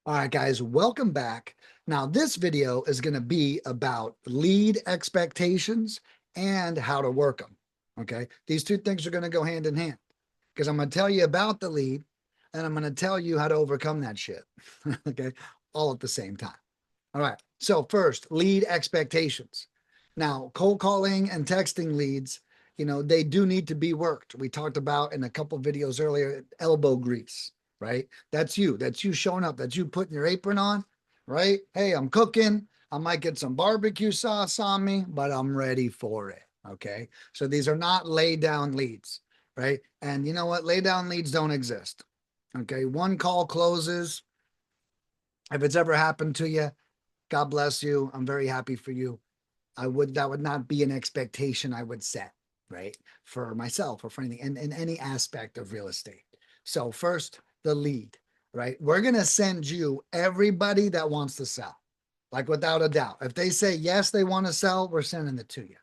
All right, guys, welcome back. Now, this video is going to be about lead expectations and how to work them. Okay. These two things are going to go hand in hand because I'm going to tell you about the lead and I'm going to tell you how to overcome that shit. Okay. All at the same time. All right. So, first, lead expectations. Now, cold calling and texting leads, they do need to be worked. We talked about in a couple videos earlier elbow grease, right? That's you. That's you showing up. That's you putting your apron on, right? Hey, I'm cooking. I might get some barbecue sauce on me, but I'm ready for it. Okay. So these are not lay down leads, right? And you know what? Lay down leads don't exist. Okay. One call closes. If it's ever happened to you, God bless you. I'm very happy for you. That would not be an expectation I would set, right? For myself or for anything in any aspect of real estate. So first, the lead, right? We're going to send you everybody that wants to sell, like without a doubt. If they say, yes, they want to sell, we're sending it to you,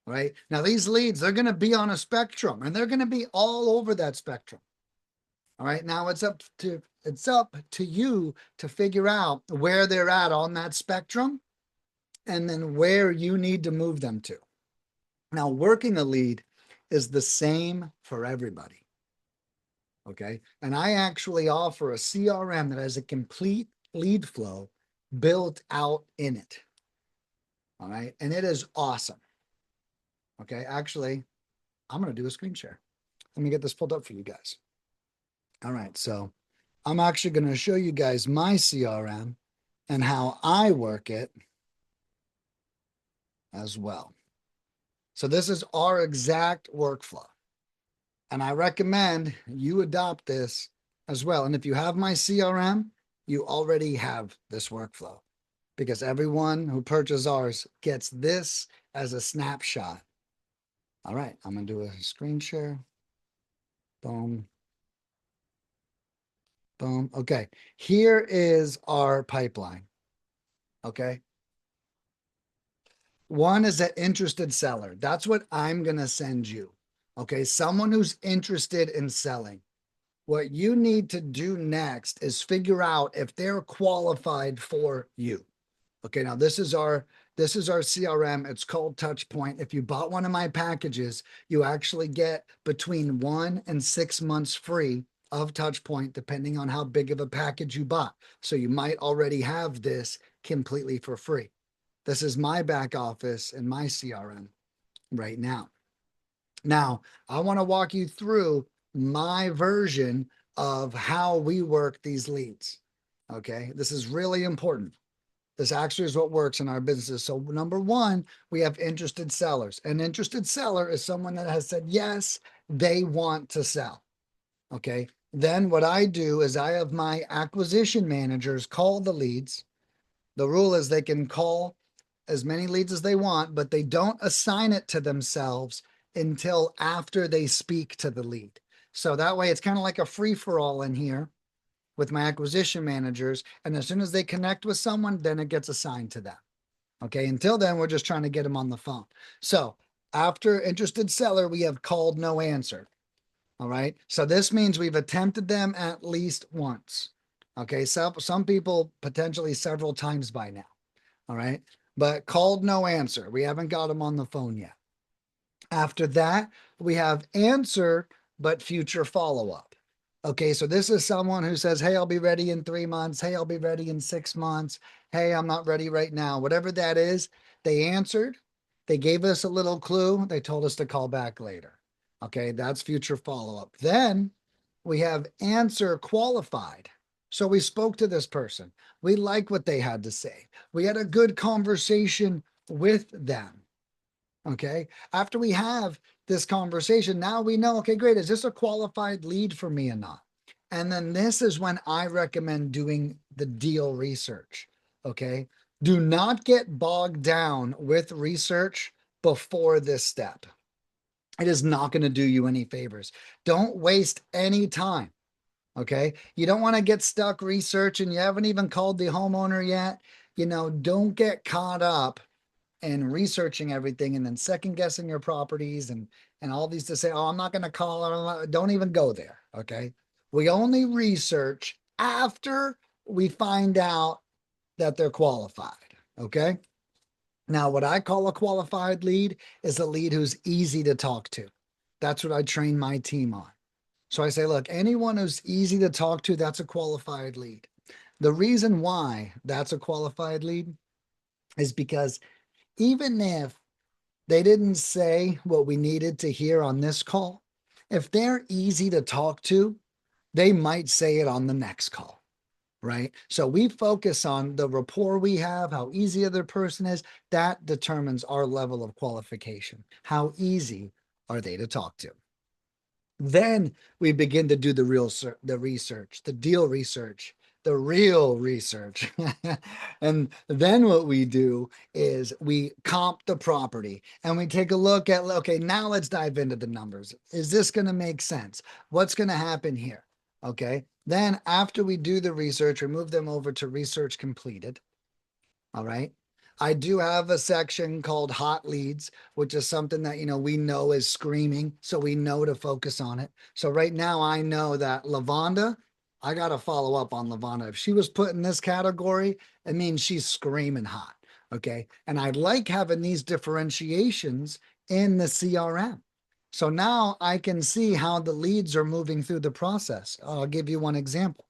right? Now, these leads, they're going to be on a spectrum and they're going to be all over that spectrum. All right. Now it's up to you to figure out where they're at on that spectrum and then where you need to move them to. Now, working a lead is the same for everybody. Okay. And I actually offer a CRM that has a complete lead flow built out in it. All right. And it is awesome. Okay. Actually, I'm going to do a screen share. Let me get this pulled up for you guys. All right. So I'm actually going to show you guys my CRM and how I work it as well. So this is our exact workflow. And I recommend you adopt this as well. And if you have my CRM, you already have this workflow because everyone who purchases ours gets this as a snapshot. All right, I'm going to do a screen share. Boom. Boom. Okay, here is our pipeline. Okay. One is an interested seller. That's what I'm going to send you. Okay, someone who's interested in selling. What you need to do next is figure out if they're qualified for you. Okay, now this is our CRM. It's called Touchpoint. If you bought one of my packages, you actually get between 1 and 6 months free of Touchpoint, depending on how big of a package you bought. So you might already have this completely for free. This is my back office and my CRM right now. Now, I want to walk you through my version of how we work these leads. Okay, this is really important. This actually is what works in our businesses. So, number one, we have interested sellers. An interested seller is someone that has said, yes, they want to sell. Okay, then what I do is I have my acquisition managers call the leads. The rule is they can call as many leads as they want, but they don't assign it to themselves until after they speak to the lead. So that way it's kind of like a free for all in here with my acquisition managers. And as soon as they connect with someone, then it gets assigned to them. Okay. Until then, we're just trying to get them on the phone. So after interested seller, we have called no answer. All right. So this means we've attempted them at least once. Okay. So some people potentially several times by now. All right. But called no answer. We haven't got them on the phone yet. After that, we have answer, but future follow up. Okay. So this is someone who says, hey, I'll be ready in 3 months. Hey, I'll be ready in 6 months. Hey, I'm not ready right now. Whatever that is, they answered. They gave us a little clue. They told us to call back later. Okay. That's future follow up. Then we have answer qualified. So we spoke to this person. We like what they had to say. We had a good conversation with them. Okay. After we have this conversation, now we know, okay, great. Is this a qualified lead for me or not? And then this is when I recommend doing the deal research. Okay. Do not get bogged down with research before this step. It is not going to do you any favors. Don't waste any time. Okay. You don't want to get stuck researching. You haven't even called the homeowner yet. Don't get caught up in researching everything and then second guessing your properties and all these to say, oh, I'm not going to call. Don't even go there. Okay. We only research after we find out that they're qualified. Okay. Now, what I call a qualified lead is a lead who's easy to talk to. That's what I train my team on. So I say, look, anyone who's easy to talk to, that's a qualified lead. The reason why that's a qualified lead is because even if they didn't say what we needed to hear on this call, if they're easy to talk to, they might say it on the next call, right? So we focus on the rapport we have, how easy the other person is. That determines our level of qualification. How easy are they to talk to? Then we begin to do the research, the deal research, the real research. And then what we do is we comp the property and we take a look at, okay, now let's dive into the numbers. Is this going to make sense? What's going to happen here? Okay. Then after we do the research, we move them over to research completed. All right. I do have a section called hot leads, which is something that, we know is screaming. So we know to focus on it. So right now I know that Lavonda, I got to follow up on Lavonda. If she was put in this category, it means she's screaming hot. Okay. And I like having these differentiations in the CRM. So now I can see how the leads are moving through the process. I'll give you one example.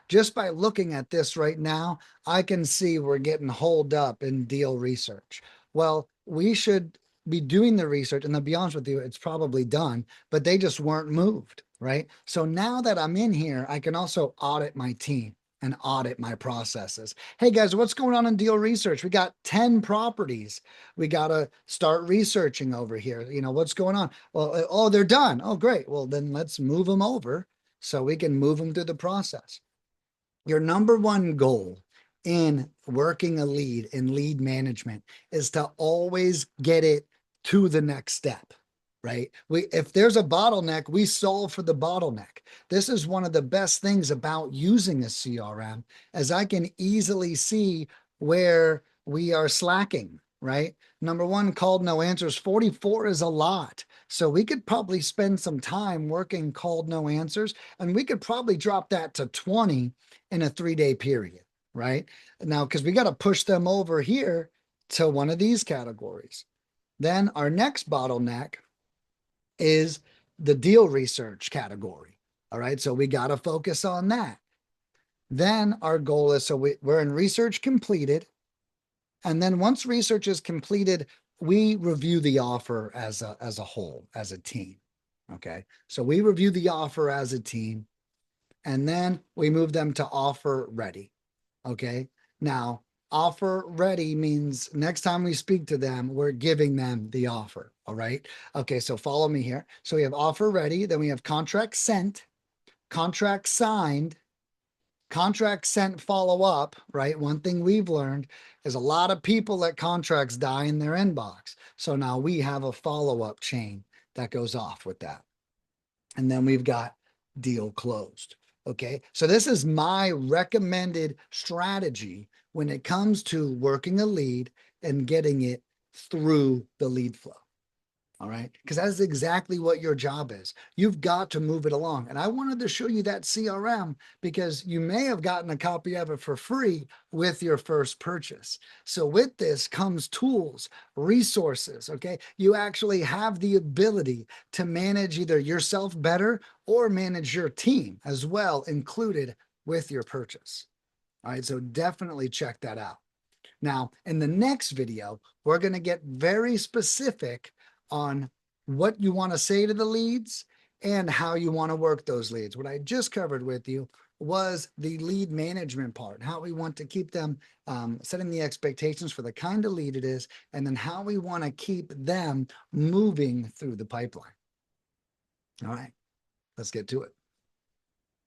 Just by looking at this right now, I can see we're getting holed up in deal research. Well, we should be doing the research, and to be honest with you, it's probably done, but they just weren't moved, right? So now that I'm in here, I can also audit my team and audit my processes. Hey guys, what's going on in deal research? We got 10 properties. We got to start researching over here. What's going on? Well, oh, they're done. Oh, great. Well, then let's move them over so we can move them through the process. Your number one goal in working a lead in lead management is to always get it to the next step, right? If there's a bottleneck, we solve for the bottleneck. This is one of the best things about using a CRM, as I can easily see where we are slacking, right? Number one, called no answers. 44 is a lot. So we could probably spend some time working called no answers, and we could probably drop that to 20 in a 3-day period, right? Now, because we got to push them over here to one of these categories. Then our next bottleneck is the deal research category. All right. So we got to focus on that. Then our goal is, so we're in research completed. And then once research is completed, we review the offer as a whole, as a team. Okay. So we review the offer as a team, and then we move them to offer ready. Okay. Now, offer ready means next time we speak to them, we're giving them the offer. All right. Okay. So follow me here. So we have offer ready, then we have contract sent, contract signed, contract sent follow up, right? One thing we've learned is a lot of people let contracts die in their inbox. So now we have a follow up chain that goes off with that. And then we've got deal closed. Okay. So this is my recommended strategy when it comes to working a lead and getting it through the lead flow. All right. Because that's exactly what your job is. You've got to move it along. And I wanted to show you that CRM because you may have gotten a copy of it for free with your first purchase. So with this comes tools, resources. Okay. You actually have the ability to manage either yourself better or manage your team as well, included with your purchase. All right. So definitely check that out. Now, in the next video, we're going to get very specific on what you want to say to the leads and how you want to work those leads. What I just covered with you was the lead management part, how we want to keep them, setting the expectations for the kind of lead it is, and then how we want to keep them moving through the pipeline. All right, let's get to it.